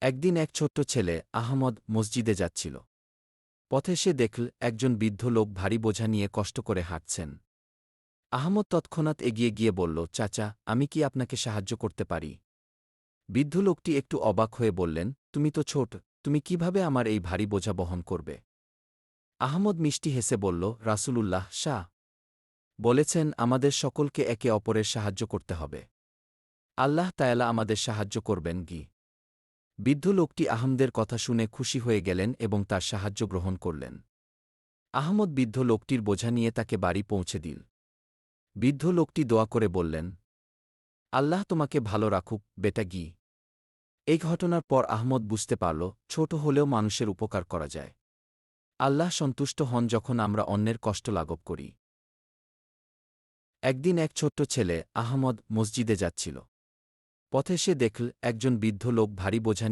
একদিন এক ছোট্ট ছেলে আহমদ মসজিদে যাচ্ছিল। পথে সে দেখল একজন বৃদ্ধ লোক ভারী বোঝা নিয়ে কষ্ট করে হাঁটছেন। আহমদ তৎক্ষণাৎ এগিয়ে গিয়ে বলল, চাচা, আমি কি আপনাকে সাহায্য করতে পারি? বৃদ্ধ লোকটি একটু অবাক হয়ে বললেন, তুমি তো ছোট, তুমি কিভাবে আমার এই ভারী বোঝা বহন করবে? আহমদ মিষ্টি হেসে বলল, রাসূলুল্লাহ শাহ বলেছেন, আমাদের সকলকে একে অপরের সাহায্য করতে হবে। আল্লাহ তায়ালা আমাদের সাহায্য করবেন গি। বৃদ্ধ লোকটি আহমদের কথা শুনে খুশি হয়ে গেলেন এবং তার সাহায্য গ্রহণ করলেন। আহমদ বৃদ্ধ লোকটির বোঝা নিয়ে তাকে বাড়ি পৌঁছে দিল। বৃদ্ধ লোকটি দোয়া করে বললেন, আল্লাহ তোমাকে ভালো রাখুক, বেটা গি। এই ঘটনার পর আহমদ বুঝতে পারল, ছোট হলেও মানুষের উপকার করা যায়। আল্লাহ সন্তুষ্ট হন যখন আমরা অন্যের কষ্ট লাঘব করি। একদিন এক ছোট্ট ছেলে আহমদ মসজিদে যাচ্ছিল। পথে সে দেখল একজন বৃদ্ধ লোক ভারী বোঝা নিয়ে